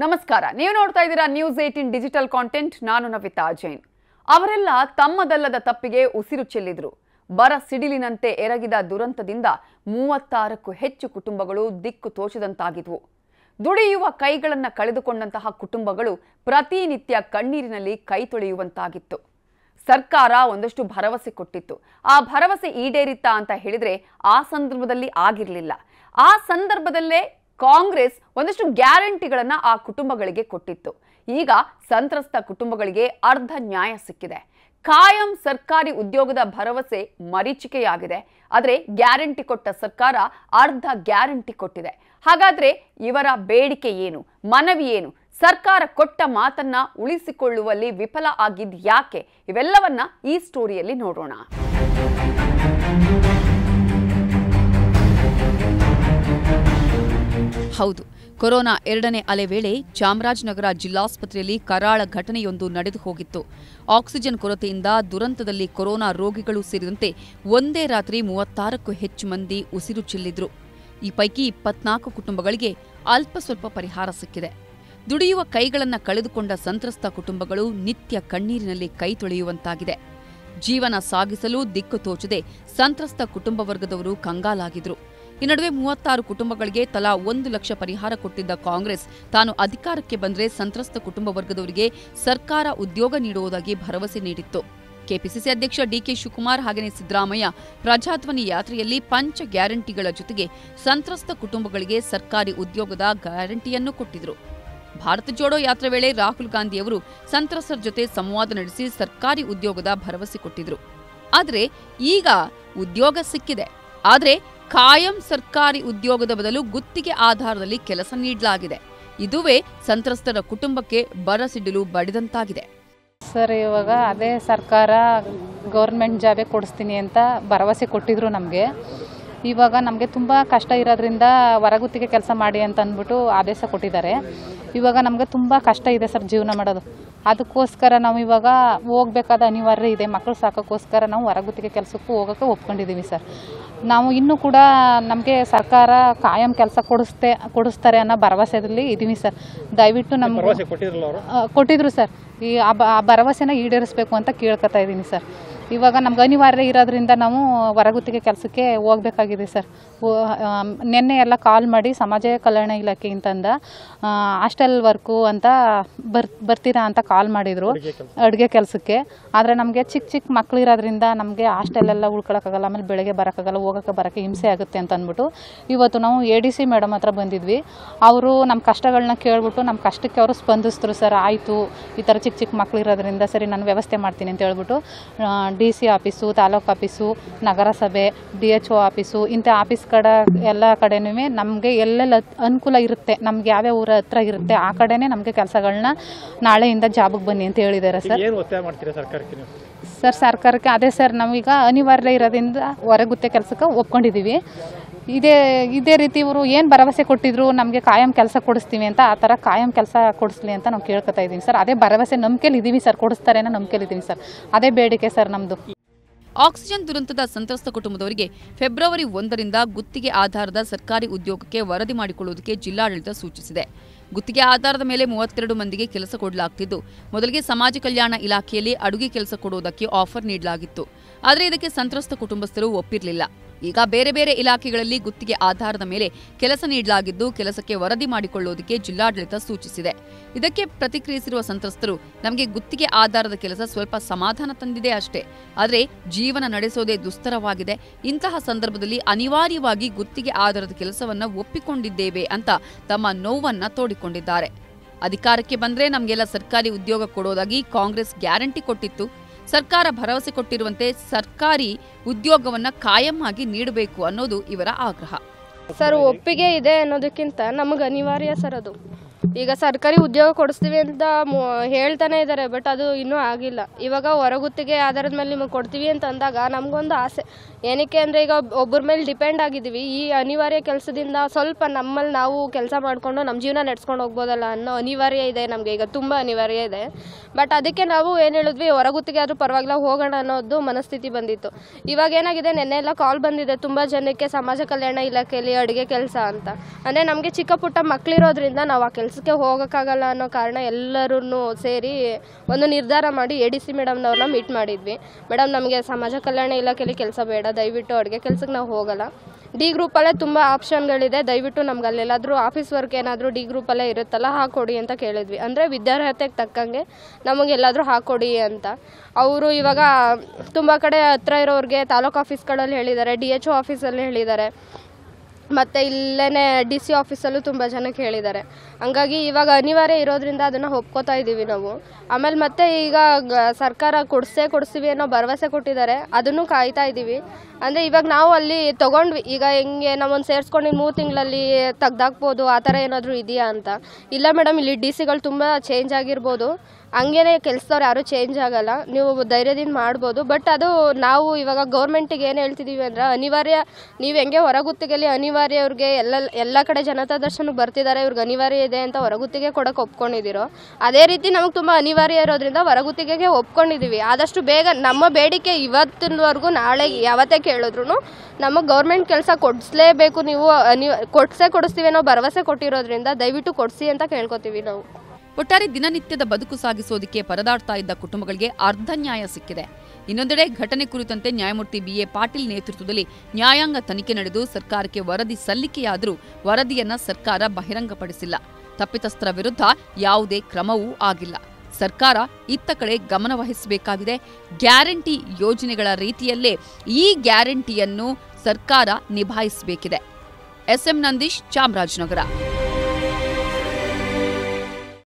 ನಮಸ್ಕಾರ. ನೀವು ನೋಡ್ತಾ ಇದ್ದೀರಾ ನ್ಯೂಸ್ 18 ಡಿಜಿಟಲ್ ಕಾಂಟೆಂಟ್. ನಾನು ನವಿತಾ ಜೈನ್. ಅವರೆಲ್ಲ ತಮ್ಮದಲ್ಲದ ತಪ್ಪಿಗೆ ಉಸಿರು ಚೆಲ್ಲಿದ್ರು. ಬರ ಸಿಡಿಲಿನಂತೆ ಎರಗಿದ ದುರಂತದಿಂದ 36ಕ್ಕೂ ಹೆಚ್ಚು ಕುಟುಂಬಗಳು ದಿಕ್ಕು ತೋಚದಂತಾಗಿದ್ವು. ದುಡಿಯುವ ಕೈಗಳನ್ನು ಕಳೆದುಕೊಂಡಂತಹ ಕುಟುಂಬಗಳು ಪ್ರತಿನಿತ್ಯ ಕಣ್ಣೀರಿನಲ್ಲಿ ಕೈ ತೊಳೆಯುವಂತಾಗಿತ್ತು. ಸರ್ಕಾರ ಒಂದಷ್ಟು ಭರವಸೆ ಕೊಟ್ಟಿತ್ತು. ಆ ಭರವಸೆ ಈಡೇರಿತ್ತಾ ಅಂತ ಹೇಳಿದ್ರೆ ಆ ಸಂದರ್ಭದಲ್ಲಿ ಆಗಿರಲಿಲ್ಲ. ಆ ಸಂದರ್ಭದಲ್ಲೇ ಕಾಂಗ್ರೆಸ್ ಒಂದಷ್ಟು ಗ್ಯಾರಂಟಿಗಳನ್ನು ಆ ಕುಟುಂಬಗಳಿಗೆ ಕೊಟ್ಟಿತ್ತು. ಈಗ ಸಂತ್ರಸ್ತ ಕುಟುಂಬಗಳಿಗೆ ಅರ್ಧ ನ್ಯಾಯ ಸಿಕ್ಕಿದೆ. ಕಾಯಂ ಸರ್ಕಾರಿ ಉದ್ಯೋಗದ ಭರವಸೆ ಮರೀಚಿಕೆಯಾಗಿದೆ. ಆದರೆ ಗ್ಯಾರಂಟಿ ಕೊಟ್ಟ ಸರ್ಕಾರ ಅರ್ಧ ಗ್ಯಾರಂಟಿ ಕೊಟ್ಟಿದೆ. ಹಾಗಾದ್ರೆ ಇವರ ಬೇಡಿಕೆ ಏನು, ಮನವಿ ಏನು, ಸರ್ಕಾರ ಕೊಟ್ಟ ಮಾತನ್ನ ಉಳಿಸಿಕೊಳ್ಳುವಲ್ಲಿ ವಿಫಲ ಆಗಿದ್ ಯಾಕೆ, ಇವೆಲ್ಲವನ್ನ ಈ ಸ್ಟೋರಿಯಲ್ಲಿ ನೋಡೋಣ. ಹೌದು, ಕೊರೋನಾ ಎರಡನೇ ಅಲೆ ವೇಳೆ ಚಾಮರಾಜನಗರ ಜಿಲ್ಲಾಸ್ಪತ್ರೆಯಲ್ಲಿ ಕರಾಳ ಘಟನೆಯೊಂದು ನಡೆದು ಹೋಗಿತ್ತು. ಆಕ್ಸಿಜನ್ ಕೊರತೆಯಿಂದ ದುರಂತದಲ್ಲಿ ಕೊರೋನಾ ರೋಗಿಗಳು ಸೇರಿದಂತೆ ಒಂದೇ ರಾತ್ರಿ 36ಕ್ಕೂ ಹೆಚ್ಚು ಮಂದಿ ಉಸಿರು ಚೆಲ್ಲಿದ್ರು. ಈ ಪೈಕಿ 24 ಕುಟುಂಬಗಳಿಗೆ ಅಲ್ಪ ಸ್ವಲ್ಪ ಪರಿಹಾರ ಸಿಕ್ಕಿದೆ. ದುಡಿಯುವ ಕೈಗಳನ್ನು ಕಳೆದುಕೊಂಡ ಸಂತ್ರಸ್ತ ಕುಟುಂಬಗಳು ನಿತ್ಯ ಕಣ್ಣೀರಿನಲ್ಲಿ ಕೈ ತೊಳೆಯುವಂತಾಗಿದೆ. ಜೀವನ ಸಾಗಿಸಲು ದಿಕ್ಕು ತೋಚದೆ ಸಂತ್ರಸ್ತ ಕುಟುಂಬ ವರ್ಗದವರು ಕಂಗಾಲಾಗಿದ್ರು. ಈ ನಡುವೆ 36 ಕುಟುಂಬಗಳಿಗೆ ತಲಾ 1 ಲಕ್ಷ ಪರಿಹಾರ ಕೊಟ್ಟಿದ್ದ ಕಾಂಗ್ರೆಸ್ ತಾನು ಅಧಿಕಾರಕ್ಕೆ ಬಂದರೆ ಸಂತ್ರಸ್ತ ಕುಟುಂಬ ವರ್ಗದವರಿಗೆ ಸರ್ಕಾರ ಉದ್ಯೋಗ ನೀಡುವುದಾಗಿ ಭರವಸೆ ನೀಡಿತ್ತು. ಕೆಪಿಸಿಸಿ ಅಧ್ಯಕ್ಷ ಡಿಕೆ ಶಿವಕುಮಾರ್ ಹಾಗೆಯೇ ಸಿದ್ದರಾಮಯ್ಯ ಪ್ರಜಾಧ್ವನಿ ಯಾತ್ರೆಯಲ್ಲಿ ಪಂಚ ಗ್ಯಾರಂಟಿಗಳ ಜೊತೆಗೆ ಸಂತ್ರಸ್ತ ಕುಟುಂಬಗಳಿಗೆ ಸರ್ಕಾರಿ ಉದ್ಯೋಗದ ಗ್ಯಾರಂಟಿಯನ್ನು ಕೊಟ್ಟಿದ್ರು. ಭಾರತ ಜೋಡೋ ಯಾತ್ರೆ ವೇಳೆ ರಾಹುಲ್ ಗಾಂಧಿಯವರು ಸಂತ್ರಸ್ತರ ಜೊತೆ ಸಂವಾದ ನಡೆಸಿ ಸರ್ಕಾರಿ ಉದ್ಯೋಗದ ಭರವಸೆ ಕೊಟ್ಟಿದ್ರು. ಆದರೆ ಈಗ ಉದ್ಯೋಗ ಸಿಕ್ಕಿದೆ. ಆದರೆ ಕಾಯಂ ಸರ್ಕಾರಿ ಉದ್ಯೋಗದ ಬದಲು ಗುತ್ತಿಗೆ ಆಧಾರದಲ್ಲಿ ಕೆಲಸ ನೀಡಲಾಗಿದೆ. ಇದುವೇ ಸಂತ್ರಸ್ತರ ಕುಟುಂಬಕ್ಕೆ ಬರಸಿಡಿಲು ಬಡಿದಂತಾಗಿದೆ. ಸರ್, ಇವಾಗ ಅದೇ ಸರ್ಕಾರ ಗೌರ್ಮೆಂಟ್ ಜಾಬೇ ಕೊಡಿಸ್ತೀನಿ ಅಂತ ಭರವಸೆ ಕೊಟ್ಟಿದ್ರು ನಮಗೆ. ಇವಾಗ ನಮಗೆ ತುಂಬ ಕಷ್ಟ ಇರೋದ್ರಿಂದ ಹೊರಗುತ್ತಿಗೆ ಕೆಲಸ ಮಾಡಿ ಅಂತ ಅಂದ್ಬಿಟ್ಟು ಆದೇಶ ಕೊಟ್ಟಿದ್ದಾರೆ. ಇವಾಗ ನಮಗೆ ತುಂಬ ಕಷ್ಟ ಇದೆ ಸರ್ ಜೀವನ ಮಾಡೋದು. ಅದಕ್ಕೋಸ್ಕರ ನಾವು ಇವಾಗ ಹೋಗ್ಬೇಕಾದ ಅನಿವಾರ್ಯ ಇದೆ. ಮಕ್ಕಳು ಸಾಕೋಕ್ಕೋಸ್ಕರ ನಾವು ಹೊರಗುತ್ತಿಗೆ ಕೆಲಸಕ್ಕೂ ಹೋಗೋಕ್ಕೆ ಒಪ್ಕೊಂಡಿದ್ದೀವಿ ಸರ್. ನಾವು ಇನ್ನೂ ಕೂಡ ನಮಗೆ ಸರ್ಕಾರ ಕಾಯಂ ಕೆಲಸ ಕೊಡಿಸ್ತಾರೆ ಅನ್ನೋ ಭರವಸೆಯಲ್ಲಿ ಇದ್ದೀವಿ ಸರ್. ದಯವಿಟ್ಟು ನಮ್ಗೆ ಕೊಟ್ಟಿದ್ರು ಸರ್. ಆ ಭರವಸೆನ ಈಡೇರಿಸಬೇಕು ಅಂತ ಕೇಳ್ಕೊತಾ ಇದ್ದೀನಿ ಸರ್. ಇವಾಗ ನಮ್ಗೆ ಅನಿವಾರ್ಯ ಇರೋದ್ರಿಂದ ನಾವು ಹೊರಗುತ್ತಿಗೆ ಕೆಲಸಕ್ಕೆ ಹೋಗ್ಬೇಕಾಗಿದೆ ಸರ್. ನಿನ್ನೆ ಎಲ್ಲ ಕಾಲ್ ಮಾಡಿ ಸಮಾಜ ಕಲ್ಯಾಣ ಇಲಾಖೆಯಿಂತಂದ ಹಾಸ್ಟೆಲ್ ವರ್ಕು ಅಂತ ಬರ್ತೀರಾ ಅಂತ ಕಾಲ್ ಮಾಡಿದರು ಅಡುಗೆ ಕೆಲಸಕ್ಕೆ. ಆದರೆ ನಮಗೆ ಚಿಕ್ಕ ಮಕ್ಳು ಇರೋದ್ರಿಂದ ನಮಗೆ ಹಾಸ್ಟೆಲೆಲ್ಲ ಉಳ್ಕೊಳಕ್ಕಾಗಲ್ಲ. ಆಮೇಲೆ ಬೆಳಗ್ಗೆ ಬರೋಕ್ಕಾಗಲ್ಲ, ಬರೋಕ್ಕೆ ಹಿಂಸೆ ಆಗುತ್ತೆ ಅಂತ ಅಂದ್ಬಿಟ್ಟು ಇವತ್ತು ನಾವು ADC ಮೇಡಮ್ ಹತ್ರ ಬಂದಿದ್ವಿ. ಅವರು ನಮ್ಮ ಕಷ್ಟಗಳನ್ನ ಕೇಳ್ಬಿಟ್ಟು ನಮ್ಮ ಕಷ್ಟಕ್ಕೆ ಅವರು ಸ್ಪಂದಿಸಿದ್ರು ಸರ್. ಆಯಿತು, ಈ ಥರ ಚಿಕ್ಕ ಮಕ್ಳು ಇರೋದ್ರಿಂದ ಸರಿ ನಾನು ವ್ಯವಸ್ಥೆ ಮಾಡ್ತೀನಿ ಅಂತ ಹೇಳ್ಬಿಟ್ಟು DC ಆಫೀಸು, ತಾಲೂಕು ಆಫೀಸು, ನಗರಸಭೆ, DHO ಆಫೀಸು, ಇಂಥ ಆಫೀಸ್ ಎಲ್ಲ ಕಡೆನೂ ನಮಗೆ ಎಲ್ಲೆಲ್ಲ ಅನುಕೂಲ ಇರುತ್ತೆ, ನಮ್ಗೆ ಯಾವ್ಯಾವ ಊರ ಹತ್ರ ಇರುತ್ತೆ ಆ ಕಡೆನೇ ನಮಗೆ ಕೆಲಸಗಳನ್ನ ನಾಳೆಯಿಂದ ಜಾಬಿಗೆ ಬನ್ನಿ ಅಂತ ಹೇಳಿದ್ದಾರೆ ಸರ್. ಸರ್ಕಾರಕ್ಕೆ ಅದೇ ಸರ್, ನಾವೀಗ ಅನಿವಾರ್ಯ ಇರೋದ್ರಿಂದ ಹೊರಗುತ್ತೆ ಕೆಲಸಕ್ಕೆ ಒಪ್ಕೊಂಡಿದ್ದೀವಿ. ಇದೇ ರೀತಿ ಇವರು ಏನು ಭರವಸೆ ಕೊಟ್ಟಿದ್ರು ನಮಗೆ ಕಾಯಂ ಕೆಲಸ ಕೊಡಿಸ್ತೀವಿ ಅಂತ, ಆ ಥರ ಕಾಯಂ ಕೆಲಸ ಕೊಡಿಸ್ಲಿ ಅಂತ ನಾವು ಕೇಳ್ಕೊತಾ ಇದ್ದೀವಿ ಸರ್. ಅದೇ ಭರವಸೆ ನಂಬಿಕೆಯಲ್ಲಿ ಇದ್ದೀವಿ ಸರ್, ಕೊಡಿಸ್ತಾರೆ ಅನ್ನೋ ನಂಬಿಕೆಯಲ್ಲಿ ಇದ್ದೀವಿ ಸರ್. ಅದೇ ಬೇಡಿಕೆ ಸರ್ ನಮ್ಮದು. ಆಕ್ಸಿಜನ್ ದುರಂತದ ಸಂತ್ರಸ್ತ ಕುಟುಂಬದವರಿಗೆ ಫೆಬ್ರವರಿ 1ರಿಂದ ಗುತ್ತಿಗೆ ಆಧಾರದ ಸರ್ಕಾರಿ ಉದ್ಯೋಗಕ್ಕೆ ವರದಿ ಮಾಡಿಕೊಳ್ಳುವುದಕ್ಕೆ ಜಿಲ್ಲಾಡಳಿತ ಸೂಚಿಸಿದೆ. ಗುತ್ತಿಗೆ ಆಧಾರದ ಮೇಲೆ 32 ಮಂದಿಗೆ ಕೆಲಸ ಕೊಡಲಾಗುತ್ತಿದ್ದು, ಮೊದಲಿಗೆ ಸಮಾಜ ಕಲ್ಯಾಣ ಇಲಾಖೆಯಲ್ಲಿ ಅಡುಗೆ ಕೆಲಸ ಕೊಡುವುದಕ್ಕೆ ಆಫರ್ ನೀಡಲಾಗಿತ್ತು. ಆದರೆ ಇದಕ್ಕೆ ಸಂತ್ರಸ್ತ ಕುಟುಂಬಸ್ಥರು ಒಪ್ಪಿರಲಿಲ್ಲ. ಈಗ ಬೇರೆ ಬೇರೆ ಇಲಾಖೆಗಳಲ್ಲಿ ಗುತ್ತಿಗೆ ಆಧಾರದ ಮೇಲೆ ಕೆಲಸ ನೀಡಲಾಗಿದ್ದು, ಕೆಲಸಕ್ಕೆ ವರದಿ ಮಾಡಿಕೊಳ್ಳುವುದಕ್ಕೆ ಜಿಲ್ಲಾಡಳಿತ ಸೂಚಿಸಿದೆ. ಇದಕ್ಕೆ ಪ್ರತಿಕ್ರಿಯಿಸಿರುವ ಸಂತ್ರಸ್ತರು, ನಮಗೆ ಗುತ್ತಿಗೆ ಆಧಾರದ ಕೆಲಸ ಸ್ವಲ್ಪ ಸಮಾಧಾನ ತಂದಿದೆ ಅಷ್ಟೇ, ಆದರೆ ಜೀವನ ನಡೆಸೋದೇ ದುಸ್ತರವಾಗಿದೆ. ಇಂತಹ ಸಂದರ್ಭದಲ್ಲಿ ಅನಿವಾರ್ಯವಾಗಿ ಗುತ್ತಿಗೆ ಆಧಾರದ ಕೆಲಸವನ್ನ ಒಪ್ಪಿಕೊಂಡಿದ್ದೇವೆ ಅಂತ ತಮ್ಮ ನೋವನ್ನ ತೋಡಿಕೊಂಡಿದ್ದಾರೆ. ಅಧಿಕಾರಕ್ಕೆ ಬಂದ್ರೆ ನಮಗೆಲ್ಲ ಸರ್ಕಾರಿ ಉದ್ಯೋಗ ಕೊಡೋದಾಗಿ ಕಾಂಗ್ರೆಸ್ ಗ್ಯಾರಂಟಿ ಕೊಟ್ಟಿತ್ತು. ಸರ್ಕಾರ ಭರವಸೆ ಕೊಟ್ಟಿರುವಂತೆ ಸರ್ಕಾರಿ ಉದ್ಯೋಗವನ್ನ ಕಾಯಂ ಆಗಿ ನೀಡಬೇಕು ಅನ್ನೋದು ಇವರ ಆಗ್ರಹ. ಸರ್, ಒಪ್ಪಿಗೆ ಇದೆ ಅನ್ನೋದಕ್ಕಿಂತ ನಮಗೆ ಅನಿವಾರ್ಯ ಸರ್ ಅದು. ಈಗ ಸರ್ಕಾರಿ ಉದ್ಯೋಗ ಕೊಡಿಸ್ತೀವಿ ಅಂತ ಹೇಳ್ತಾನೆ ಇದ್ದಾರೆ, ಬಟ್ ಅದು ಇನ್ನೂ ಆಗಿಲ್ಲ. ಇವಾಗ ಹೊರಗುತ್ತಿಗೆ ಆಧಾರದ ಮೇಲೆ ನಿಮಗೆ ಕೊಡ್ತೀವಿ ಅಂತ ಅಂದಾಗ ನಮಗೊಂದು ಆಸೆ, ಏನಕ್ಕೆ ಅಂದರೆ ಈಗ ಒಬ್ಬರ ಮೇಲೆ ಡಿಪೆಂಡ್ ಆಗಿದ್ದೀವಿ. ಈ ಅನಿವಾರ್ಯ ಕೆಲಸದಿಂದ ಸ್ವಲ್ಪ ನಮ್ಮಲ್ಲಿ ನಾವು ಕೆಲಸ ಮಾಡಿಕೊಂಡು ನಮ್ಮ ಜೀವನ ನಡೆಸ್ಕೊಂಡು ಹೋಗ್ಬೋದಲ್ಲ ಅನ್ನೋ ಅನಿವಾರ್ಯ ಇದೆ ನಮಗೆ, ಈಗ ತುಂಬ ಅನಿವಾರ್ಯ ಇದೆ. ಬಟ್ ಅದಕ್ಕೆ ನಾವು ಏನು ಹೇಳಿದ್ವಿ, ಹೊರಗುತ್ತಿಗೆ ಆದರೂ ಪರವಾಗಿಲ್ಲ ಹೋಗೋಣ ಅನ್ನೋದು ಮನಸ್ಥಿತಿ ಬಂದಿತ್ತು. ಇವಾಗ ಏನಾಗಿದೆ, ನೆನ್ನೆ ಎಲ್ಲ ಕಾಲ್ ಬಂದಿದೆ ತುಂಬ ಜನಕ್ಕೆ ಸಮಾಜ ಕಲ್ಯಾಣ ಇಲಾಖೆಯಲ್ಲಿ ಅಡುಗೆ ಕೆಲಸ ಅಂತ. ಅಂದರೆ ನಮಗೆ ಚಿಕ್ಕ ಪುಟ್ಟ ಮಕ್ಕಳಿರೋದ್ರಿಂದ ನಾವು ಆ ಕೆಲಸಕ್ಕೆ ಹೋಗೋಕ್ಕಾಗಲ್ಲ ಅನ್ನೋ ಕಾರಣ ಎಲ್ಲರೂ ಸೇರಿ ಒಂದು ನಿರ್ಧಾರ ಮಾಡಿ ADC ಮೇಡಮ್ನವ್ರನ್ನ ಮೀಟ್ ಮಾಡಿದ್ವಿ. ಮೇಡಮ್, ನಮಗೆ ಸಮಾಜ ಕಲ್ಯಾಣ ಇಲಾಖೆಯಲ್ಲಿ ಕೆಲಸ ಬೇಡ, ದಯವಿಟ್ಟು ಅಡುಗೆ ಕೆಲಸಕ್ಕೆ ನಾವು ಹೋಗಲ್ಲ. D ಗ್ರೂಪಲ್ಲೇ ತುಂಬ ಆಪ್ಷನ್ಗಳಿದೆ, ದಯವಿಟ್ಟು ನಮ್ಗೆ ಅಲ್ಲೆಲ್ಲಾದರೂ ಆಫೀಸ್ ವರ್ಕ್ ಏನಾದರೂ D ಗ್ರೂಪಲ್ಲೇ ಇರುತ್ತಲ್ಲ ಹಾಕ್ಕೊಡಿ ಅಂತ ಕೇಳಿದ್ವಿ. ಅಂದರೆ ವಿದ್ಯಾರ್ಹತೆಗೆ ತಕ್ಕಂಗೆ ನಮಗೆಲ್ಲಾದರೂ ಹಾಕ್ಕೊಡಿ ಅಂತ. ಅವರು ಇವಾಗ ತುಂಬ ಕಡೆ ಹತ್ರ ಇರೋರಿಗೆ ತಾಲೂಕು ಆಫೀಸ್ಗಳಲ್ಲಿ ಹೇಳಿದ್ದಾರೆ, DHO ಆಫೀಸಲ್ಲಿ ಹೇಳಿದ್ದಾರೆ, ಮತ್ತು ಇಲ್ಲೇ DC ಆಫೀಸಲ್ಲೂ ತುಂಬ ಜನಕ್ಕೆ ಹೇಳಿದ್ದಾರೆ. ಹಂಗಾಗಿ ಇವಾಗ ಅನಿವಾರ್ಯ ಇರೋದ್ರಿಂದ ಅದನ್ನು ಒಪ್ಕೋತಾ ಇದ್ದೀವಿ ನಾವು. ಆಮೇಲೆ ಮತ್ತೆ ಈಗ ಸರ್ಕಾರ ಕೊಡಿಸ್ತೀವಿ ಅನ್ನೋ ಭರವಸೆ ಕೊಟ್ಟಿದ್ದಾರೆ, ಅದನ್ನು ಕಾಯ್ತಾ ಇದ್ದೀವಿ. ಅಂದರೆ ಇವಾಗ ನಾವು ಅಲ್ಲಿ ತೊಗೊಂಡ್ವಿ, ಈಗ ಹೆಂಗೆ ನಾವೊಂದು ಸೇರಿಸ್ಕೊಂಡು 3 ತಿಂಗಳಲ್ಲಿ ತೆಗ್ದಾಕ್ಬೋದು ಆ ಥರ ಏನಾದರೂ ಇದೆಯಾ ಅಂತ. ಇಲ್ಲ ಮೇಡಮ್, ಇಲ್ಲಿ DCಗಳು ತುಂಬ ಚೇಂಜ್ ಆಗಿರ್ಬೋದು, ಹಂಗೇನೆ ಕೆಲಸದವ್ರು ಯಾರೂ ಚೇಂಜ್ ಆಗಲ್ಲ, ನೀವು ಧೈರ್ಯದಿಂದ ಮಾಡ್ಬೋದು. ಬಟ್ ಅದು ನಾವು ಇವಾಗ ಗೌರ್ಮೆಂಟಿಗೆ ಏನು ಹೇಳ್ತಿದ್ದೀವಿ ಅಂದರೆ, ಅನಿವಾರ್ಯ ನೀವು ಹೆಂಗೆ ಹೊರಗುತ್ತಿಗೆಯಲ್ಲಿ ಅನಿವಾರ್ಯ ಅವ್ರಿಗೆ ಎಲ್ಲ ಕಡೆ ಜನತಾ ದರ್ಶನಕ್ಕೆ ಬರ್ತಿದ್ದಾರೆ, ಇವ್ರಿಗೆ ಅನಿವಾರ್ಯ ಇದೆ ಅಂತ ಹೊರಗುತ್ತಿಗೆ ಕೊಡೋಕೆ ಒಪ್ಕೊಂಡಿದ್ದೀರೋ, ಅದೇ ರೀತಿ ನಮಗೆ ತುಂಬ ಅನಿವಾರ್ಯ ಇರೋದ್ರಿಂದ ಹೊರಗುತ್ತಿಗೆಗೆ ಒಪ್ಕೊಂಡಿದ್ದೀವಿ. ಆದಷ್ಟು ಬೇಗ ನಮ್ಮ ಬೇಡಿಕೆ ಇವತ್ತಿನವರೆಗೂ ನಾಳೆ ಯಾವತ್ತೇ ಕೇಳಿದ್ರು ನಮಗೆ ಗೌರ್ಮೆಂಟ್ ಕೆಲಸ ಕೊಡಿಸ್ಲೇಬೇಕು, ನೀವು ಕೊಡಿಸ್ತೀವಿ ಅನ್ನೋ ಭರವಸೆ ಕೊಟ್ಟಿರೋದ್ರಿಂದ ದಯವಿಟ್ಟು ಕೊಡಿಸಿ ಅಂತ ಕೇಳ್ಕೊತೀವಿ ನಾವು. ಒಟ್ಟಾರೆ ದಿನನಿತ್ಯದ ಬದುಕು ಸಾಗಿಸೋದಕ್ಕೆ ಪರದಾಡ್ತಾ ಇದ್ದ ಕುಟುಂಬಗಳಿಗೆ ಅರ್ಧ ನ್ಯಾಯ ಸಿಕ್ಕಿದೆ. ಇನ್ನೊಂದೆಡೆ ಘಟನೆ ಕುರಿತಂತೆ ನ್ಯಾಯಮೂರ್ತಿ BA ಪಾಟೀಲ್ ನೇತೃತ್ವದಲ್ಲಿ ನ್ಯಾಯಾಂಗ ತನಿಖೆ ನಡೆದು ಸರ್ಕಾರಕ್ಕೆ ವರದಿ ಸಲ್ಲಿಕೆಯಾದರೂ ವರದಿಯನ್ನ ಸರ್ಕಾರ ಬಹಿರಂಗಪಡಿಸಿಲ್ಲ. ತಪ್ಪಿತಸ್ಥರ ವಿರುದ್ಧ ಯಾವುದೇ ಕ್ರಮವೂ ಆಗಿಲ್ಲ. ಸರ್ಕಾರ ಇತ್ತ ಕಡೆ ಗಮನ ವಹಿಸಬೇಕಾಗಿದೆ. ಗ್ಯಾರಂಟಿ ಯೋಜನೆಗಳ ರೀತಿಯಲ್ಲೇ ಈ ಗ್ಯಾರಂಟಿಯನ್ನು ಸರ್ಕಾರ ನಿಭಾಯಿಸಬೇಕಿದೆ. SM ನಂದೀಶ್, ಚಾಮರಾಜನಗರ.